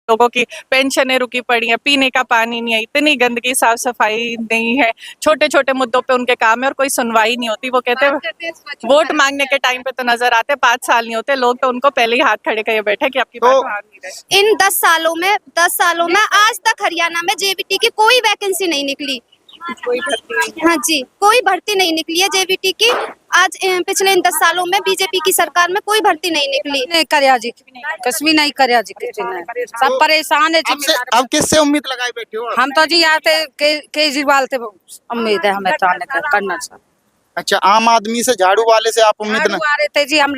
लोगों की पेंशनें रुकी पड़ी हैं, पीने का पानी नहीं है, इतनी गंदगी, साफ सफाई नहीं है, छोटे छोटे मुद्दों पे उनके काम है और कोई सुनवाई नहीं होती। वो कहते हैं वोट मांगने के टाइम पे तो नजर आते, 5 साल नहीं होते, लोग तो उनको पहले ही हाथ खड़े किए बैठे कि आपकी बात मान नहीं रहे। इन 10 सालों में आज तक हरियाणा में जेबीटी की कोई वैकेंसी नहीं निकली। कोई भर्ती नहीं। हाँ जी, कोई भर्ती नहीं निकली है जेबीटी की। आज पिछले इन 10 सालों में बीजेपी की सरकार में कोई भर्ती नहीं निकली। नहीं करया जी, कुछ भी नहीं करया जी, किसी ने सब परेशान है जी। अब किससे उम्मीद लगाए बैठे हो आप? हम तो जी यहाँ थे केजरीवाल थे, उम्मीद है हमें तो आने का करना चाहिए। अच्छा, आम आदमी से, झाड़ू वाले से आप उम्मीद झाड़ू आ रहे थे जी, हम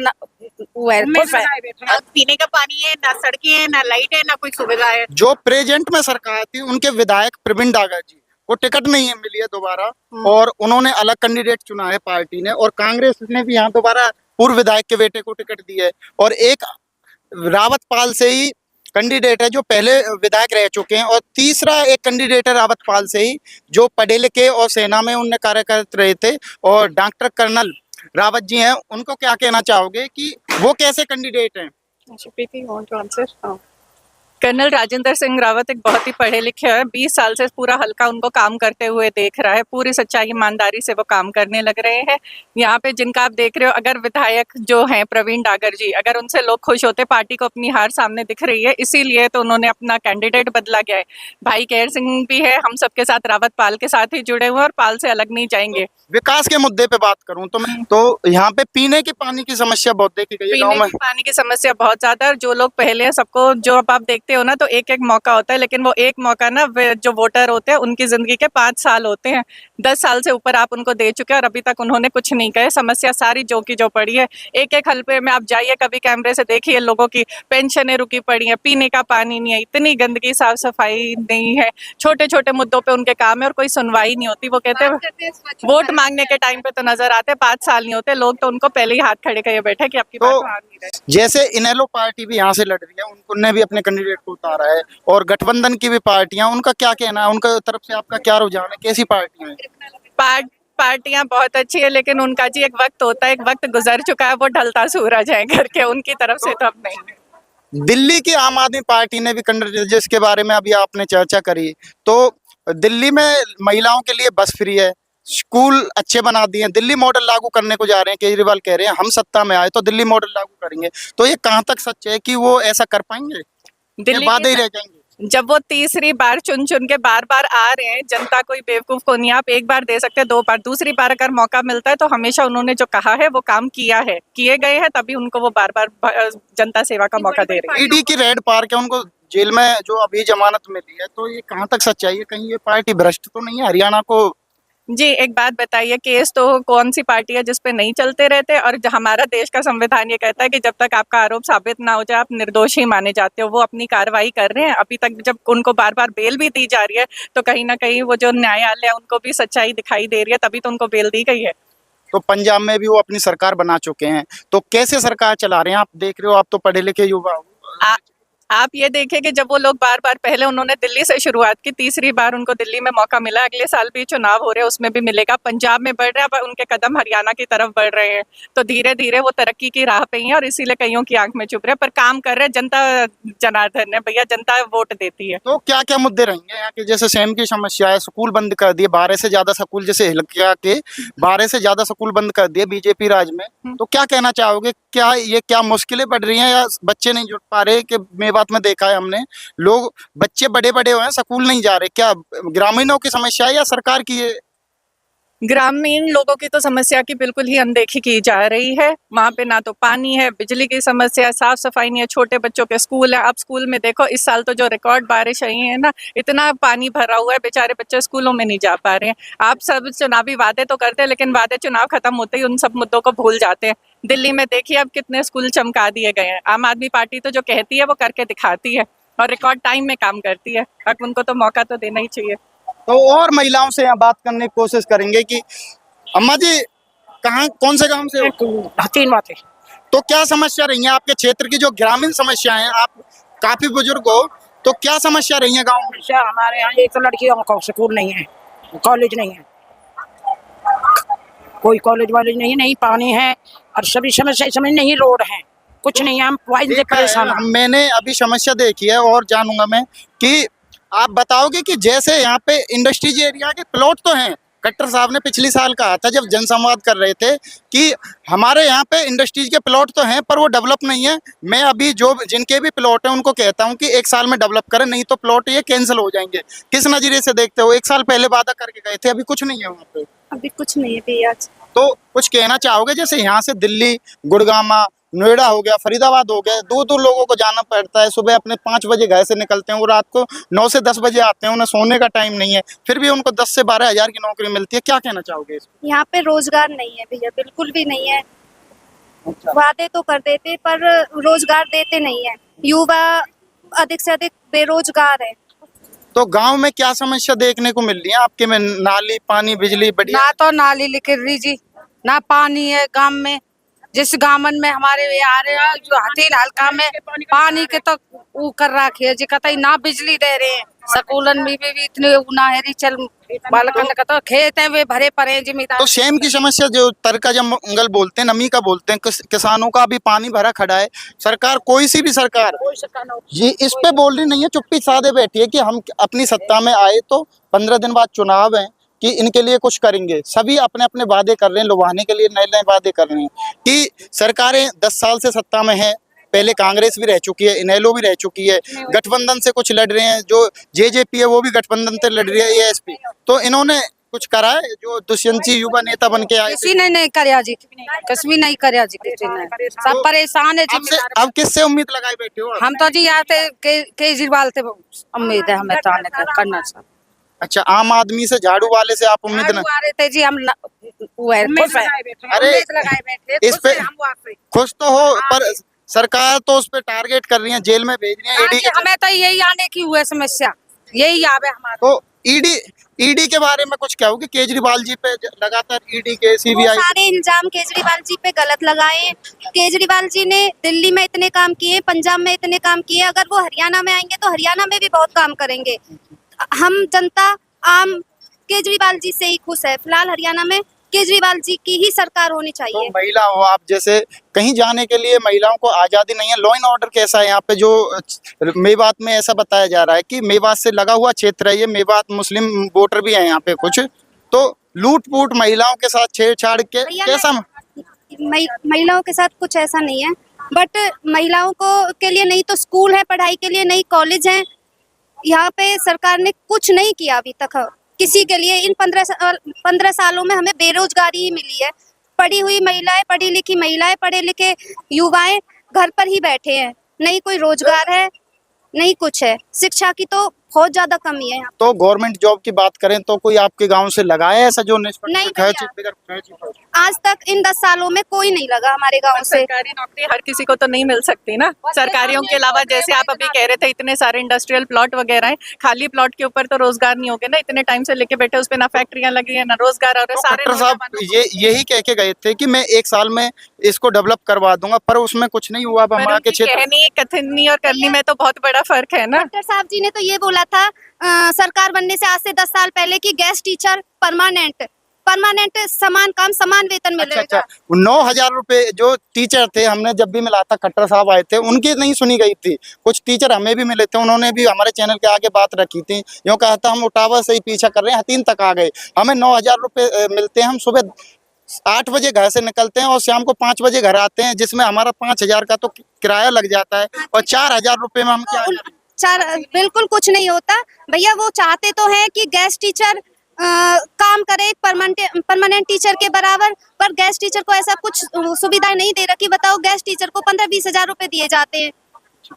वो है खुश है। ना पीने का पानी है, ना सड़कें हैं, ना लाइट है, ना कोई सुविधा है। जो प्रेजेंट में सरकार थी उनके विधायक प्रवीण डागर जी को टिकट नहीं है मिली है दोबारा, और उन्होंने अलग कैंडिडेट चुना है पार्टी ने, और कांग्रेस ने भी यहाँ दोबारा पूर्व विधायक के बेटे को टिकट दी है, और एक रावत पाल से ही कैंडिडेट है जो पहले विधायक रह चुके हैं, और तीसरा एक कैंडिडेट है रावत पाल से ही जो पढ़े लिखे और सेना में उनने कार्यरत रहे थे, और डॉक्टर कर्नल रावत जी हैं। उनको क्या कहना चाहोगे कि वो कैसे कैंडिडेट हैं? कर्नल राजेंद्र सिंह रावत एक बहुत ही पढ़े लिखे हैं, 20 साल से पूरा हल्का उनको काम करते हुए देख रहा है, पूरी सच्चाई ईमानदारी से वो काम करने लग रहे हैं। यहाँ पे जिनका आप देख रहे हो, अगर विधायक जो हैं प्रवीण डागर जी, अगर उनसे लोग खुश होते, पार्टी को अपनी हार सामने दिख रही है, इसीलिए तो उन्होंने अपना कैंडिडेट बदला गया है। भाई केयर सिंह भी है हम सबके साथ, रावत पाल के साथ ही जुड़े हुए और पाल से अलग नहीं जाएंगे। विकास के मुद्दे पे बात करूं तो मैं तो यहाँ पे पीने के पानी की समस्या बहुत देखी गई है गाँव पीने में। के पानी की समस्या बहुत ज्यादा है, और जो लोग पहले हैं सबको, जो अब आप देखते हो ना, तो एक एक मौका होता है, लेकिन वो एक मौका ना जो वोटर होते हैं उनकी जिंदगी के 5 साल होते हैं। 10 साल से ऊपर आप उनको दे चुके हैं और अभी तक उन्होंने कुछ नहीं कहे। समस्या सारी जो की जो पड़ी है, एक एक हल्पे में आप जाइए, कभी कैमरे से देखिए, लोगों की पेंशनें रुकी पड़ी हैं, पीने का पानी नहीं है, इतनी गंदगी, साफ सफाई नहीं है, छोटे छोटे मुद्दों पे उनके काम है और कोई सुनवाई नहीं होती। वो कहते हैं वोट मांगने के टाइम पे तो नजर आते, 5 साल नहीं होते, लोग तो उनको पहले ही हाथ खड़े किए बैठे कि आपकी बात मान नहीं रहे। जैसे इनेलो पार्टी भी यहाँ से लड़ रही है, उन्होंने भी अपने कैंडिडेट को उतारा है, और गठबंधन की भी पार्टियां, उनका क्या कहना है? उनका तरफ से आपका क्या रुझान है? कैसी पार्टियां हैं? पार्टियां बहुत अच्छी है, लेकिन उनका जी एक वक्त होता है, एक वक्त गुजर चुका है, वो ढलता सूरज है करके, उनकी तरफ से तो अब नहीं। दिल्ली की आम आदमी पार्टी ने भी कैंडिडेट, जिसके बारे में अभी आपने चर्चा करी, तो दिल्ली में महिलाओं के लिए बस फ्री है, स्कूल अच्छे बना दिए हैं, दिल्ली मॉडल लागू करने को जा रहे हैं। केजरीवाल कह रहे हैं हम सत्ता में आए तो दिल्ली मॉडल लागू करेंगे, तो ये कहाँ तक सच है कि वो ऐसा कर पाएंगे? दिल्ली वादे ही रह जाएंगे? जब वो तीसरी बार चुन चुन के बार बार आ रहे हैं, जनता कोई बेवकूफ को नहीं, आप एक बार दे सकते, 2 बार, दूसरी बार अगर मौका मिलता है तो हमेशा उन्होंने जो कहा है वो काम किया है, किए गए हैं, तभी उनको वो बार बार जनता सेवा का मौका दे रहे हैं। ईडी की रेड पार के उनको जेल में जो अभी जमानत मिली है, तो ये कहाँ तक सच्चाई है? कहीं ये पार्टी भ्रष्ट तो नहीं है? हरियाणा को जी एक बात बताइए, केस तो कौन सी पार्टी है जिसपे नहीं चलते रहते? और हमारा देश का संविधान ये कहता है कि जब तक आपका आरोप साबित ना हो जाए, आप निर्दोष ही माने जाते हो। वो अपनी कार्रवाई कर रहे हैं, अभी तक जब उनको बार बार बेल भी दी जा रही है, तो कहीं ना कहीं वो जो न्यायालय है उनको भी सच्चाई दिखाई दे रही है, तभी तो उनको बेल दी गई है। तो पंजाब में भी वो अपनी सरकार बना चुके हैं, तो कैसे सरकार चला रहे हैं? आप देख रहे हो, आप तो पढ़े लिखे युवा हो। आप ये देखें कि जब वो लोग बार बार, पहले उन्होंने दिल्ली से शुरुआत की, तीसरी बार उनको दिल्ली में मौका मिला, अगले साल भी चुनाव हो रहे हैं उसमें भी मिलेगा, पंजाब में बढ़ रहा है, उनके कदम हरियाणा की तरफ बढ़ रहे हैं, तो धीरे धीरे वो तरक्की की राह पे ही है, और इसीलिए कईयों की आंख में चुभ रहे हैं, पर काम कर रहे हैं। जनता जनार्दन है भैया, जनता वोट देती है। तो क्या क्या मुद्दे रहेंगे यहाँ के? जैसे सेम की समस्या है, स्कूल बंद कर दिए, 12 से ज्यादा स्कूल, जैसे हिलकिया के 12 से ज्यादा स्कूल बंद कर दिए बीजेपी राज में, तो क्या कहना चाहोगे? क्या ये क्या मुश्किलें बढ़ रही हैं, या बच्चे नहीं जुट पा रहे? कि मेवात में देखा है हमने, लोग बच्चे बड़े बड़े हुए हैं, स्कूल नहीं जा रहे, क्या ग्रामीणों की समस्या है या सरकार की? ये ग्रामीण लोगों की तो समस्या की बिल्कुल ही अनदेखी की जा रही है। वहाँ पे ना तो पानी है, बिजली की समस्या, साफ सफाई नहीं है, छोटे बच्चों के स्कूल है। आप स्कूल में देखो, इस साल तो जो रिकॉर्ड बारिश आई है ना, इतना पानी भरा हुआ है, बेचारे बच्चे स्कूलों में नहीं जा पा रहे हैं। आप सब चुनावी वादे तो करते हैं, लेकिन वादे चुनाव खत्म होते ही उन सब मुद्दों को भूल जाते हैं। दिल्ली में देखिए अब कितने स्कूल चमका दिए गए हैं। आम आदमी पार्टी तो जो कहती है वो करके दिखाती है, और रिकॉर्ड टाइम में काम करती है। अब उनको तो मौका तो देना ही चाहिए। तो और महिलाओं से यहाँ बात करने की कोशिश करेंगे कि अम्मा जी, कौन से गांव से हो? तीन बातें। तो क्या समस्या रही है आपके क्षेत्र की, जो ग्रामीण समस्याएं हैं? आप काफी बुजुर्ग हो, तो क्या समस्या रही है गांव में? समस्या हमारे यहाँ एक तो लड़कियों को स्कूल नहीं है, कॉलेज नहीं है, कोई कॉलेज वालेज नहीं, नहीं पानी है, और सभी समस्या इस समय नहीं रोड है, कुछ नहीं है, हम वाइन से देखा है, परेशान हैं। मैंने अभी समस्या देखी है और जानूंगा मैं कि आप बताओगे कि जैसे यहाँ पे इंडस्ट्रीज एरिया के प्लॉट तो हैं, खट्टर साहब ने पिछली साल कहा था जब जनसंवाद कर रहे थे कि हमारे यहाँ पे इंडस्ट्रीज के प्लॉट तो हैं पर वो डेवलप नहीं है। मैं अभी जो जिनके भी प्लॉट हैं उनको कहता हूँ कि 1 साल में डेवलप करें, नहीं तो प्लॉट ये कैंसिल हो जाएंगे। किस नजरिए से देखते हो? 1 साल पहले वादा करके गए थे, अभी कुछ नहीं है वहाँ पे। अभी कुछ नहीं है भैया। तो कुछ कहना चाहोगे? जैसे यहाँ से दिल्ली, गुड़गामा, नोएडा हो गया, फरीदाबाद हो गया, दूर दूर लोगों को जाना पड़ता है। सुबह अपने 5 बजे घर से निकलते हैं, वो रात को 9 से 10 बजे आते हैं, उन्हें सोने का टाइम नहीं है, फिर भी उनको 10 से 12 हजार की नौकरी मिलती है। क्या कहना चाहोगे इस पे? यहाँ पे रोजगार नहीं है भैया, बिल्कुल भी नहीं है। वादे तो कर देते पर रोजगार देते नहीं है। युवा अधिक से अधिक बेरोजगार है। तो गांव में क्या समस्या देखने को मिल रही है आपके में? नाली, पानी, बिजली बढ़िया? ना तो नाली लिख रही जी, ना पानी है गांव में। जिस गांवन में हमारे ये आ रहे हैं जो हथेल हल्का में पानी के तो वो कर रखे है जी, कतई ना बिजली दे रहे हैं। स्कूलन में भी इतने नहरी चल बालकन का तो खेत है वे भरे पड़े हैं जिम्मेदार। तो सेम की समस्या जो तरका जंगल बोलते हैं, नमी का बोलते हैं, किसानों का भी पानी भरा खड़ा है। सरकार, कोई सी भी सरकार ये इस पे बोल रही नहीं है, चुप्पी साधे बैठी है कि हम अपनी सत्ता में आए तो 15 दिन बाद चुनाव है कि इनके लिए कुछ करेंगे। सभी अपने अपने वादे कर रहे हैं, लुभाने के लिए नए नए वादे कर रहे हैं कि सरकारें 10 साल से सत्ता में है। पहले कांग्रेस भी रह चुकी है, इनेलो भी रह चुकी है, गठबंधन से कुछ लड़ रहे हैं, जो जेजेपी है वो भी गठबंधन से लड़ रही है, एएसपी। तो इन्होंने कुछ करा है? जो दुष्यंत जी युवा नेता बन के आए किसी ने नहीं करया जी, किसी नहीं करया जी, किसी ने। सब परेशान है आपसे जिम्मेदार। अब किससे उम्मीद लगाए बैठे हो आप? हम तो जी यहाँ से केजरीवाल से उम्मीद है हमें तो आने का करना चाहिए। अच्छा, आम आदमी से, झाड़ू वाले से आप उम्मीद न? आ रहे थे जी, हम वो है खुश है। अरे, उम्मीद लगाए बैठे, इस खुश पे है हम वहाँ पे। खुश तो हो, पर सरकार तो उस पे टारगेट कर रही है, जेल में भेज रही है ईडी के। हमें तो यही आने की हुआ समस्या, यही आवे हमारा। तो ईडी के बारे में कुछ क्या होगी? केजरीवाल जी पे लगातार ईडी के, वो सीबीआई। सारे इल्जाम केजरीवाल जी पे गलत लगाए। केजरीवाल जी ने दिल्ली में इतने काम किए, पंजाब में इतने काम किए, अगर वो हरियाणा में आएंगे तो हरियाणा में भी बहुत काम करेंगे। हम जनता आम केजरीवाल जी से ही खुश है। फिलहाल हरियाणा में केजरीवाल जी की ही सरकार होनी तो चाहिए। महिला हो आप, जैसे कहीं जाने के लिए महिलाओं को आजादी नहीं है। लॉ एंड ऑर्डर कैसा है यहाँ पे? जो मेवात में ऐसा बताया जा रहा है कि मेवात से लगा हुआ क्षेत्र है ये, मेवात मुस्लिम वोटर भी है यहाँ पे कुछ, तो लूट पूट, महिलाओं के साथ छेड़छाड़ के भैया, कैसा? महिलाओं के साथ कुछ ऐसा नहीं है, बट महिलाओं को के लिए नहीं तो स्कूल है, पढ़ाई के लिए नई कॉलेज है। यहाँ पे सरकार ने कुछ नहीं किया अभी तक किसी के लिए। इन 15 सालों में हमें बेरोजगारी ही मिली है। पढ़ी हुई महिलाएं, पढ़ी लिखी महिलाएं, पढ़े लिखे युवाएं घर पर ही बैठे हैं। नहीं कोई रोजगार है, नहीं कुछ है। शिक्षा की तो बहुत ज्यादा कमी है यहाँ। तो गवर्नमेंट जॉब की बात करें तो कोई आपके गांव से लगा है ऐसा जो नहीं भैया। आज तक इन 10 सालों में कोई नहीं लगा हमारे गांव से। सरकारी नौकरी हर किसी को तो नहीं मिल सकती ना। सरकारियों के अलावा जैसे आप अभी कह रहे थे, इतने सारे इंडस्ट्रियल प्लॉट वगैरह हैं, खाली प्लॉट के ऊपर तो रोजगार नहीं होगे ना। इतने टाइम से लेके बैठे, उस पे ना फैक्ट्रियां लगी है ना रोजगार। और तो सारे खट्टर साहब यही कह के गए थे कि मैं 1 साल में इसको डेवलप करवा दूंगा, पर उसमें कुछ नहीं हुआ। अब हमारे के क्षेत्र कहनी, कथनी और करनी में तो बहुत बड़ा फर्क है ना। डॉक्टर साहब जी ने तो ये बोला था सरकार बनने से आज से 10 साल पहले कि गेस्ट टीचर परमानेंट समान काम समान वेतन मिलेगा। अच्छा, 9,000 रुपए जो टीचर थे, हमने जब भी मिला था, खट्टर साहब आए थे, उनकी नहीं सुनी गई थी। कुछ टीचर हमें भी मिले थे, उन्होंने भी हमारे चैनल के आगे बात रखी थी। यूँ कहा था हम उटावा से ही पीछा कर रहे हैं, हतीन तक आ गए। हमें 9,000 रुपए मिलते हैं। हम सुबह 8 बजे घर से निकलते हैं और शाम को 5 बजे घर आते हैं, जिसमें हमारा 5,000 का तो किराया लग जाता है, और 4,000 रुपए में हम क्या बिल्कुल कुछ नहीं होता भैया। वो चाहते तो है कि गेस्ट टीचर काम करे परमानेंट टीचर के बराबर, पर गेस्ट टीचर को ऐसा कुछ सुविधा नहीं दे रखी। बताओ, गेस्ट टीचर को 15-20 हजार रुपए दिए जाते हैं,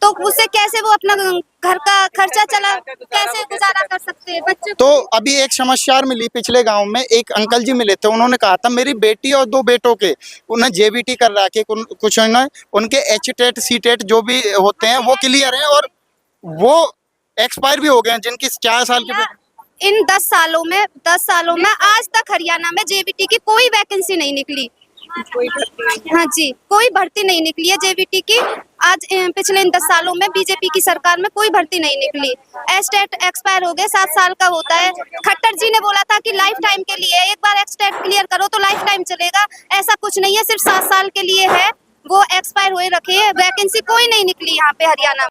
तो उससे कैसे वो अपना घर का खर्चा चला, कैसे गुजारा कर सकते हैं बच्चे? तो अभी एक समस्या और मिली पिछले गांव में, एक अंकल जी मिले थे, उन्होंने कहा था मेरी बेटी और 2 बेटों के उन्हें जेबीटी कर रहा है, कुछ उनके एचटेट सीटेट जो भी होते हैं वो क्लियर है और वो एक्सपायर भी हो गए हैं, जिनकी 4 साल की। इन 10 सालों में आज तक हरियाणा में जेबीटी की कोई वैकेंसी नहीं निकली। हाँ जी, कोई भर्ती नहीं निकली है जेबीटी की। आज पिछले इन 10 सालों में बीजेपी की सरकार में कोई भर्ती नहीं निकली। एस्टेट एक्सपायर हो गए, 7 साल का होता है। खट्टर जी ने बोला था कि लाइफ टाइम के लिए, एक बार एस्टेट क्लियर करो तो लाइफ टाइम चलेगा। ऐसा कुछ नहीं है, सिर्फ 7 साल के लिए है। वो एक्सपायर हुए रखे हैं, वैकेंसी कोई नहीं निकली यहाँ पे हरियाणा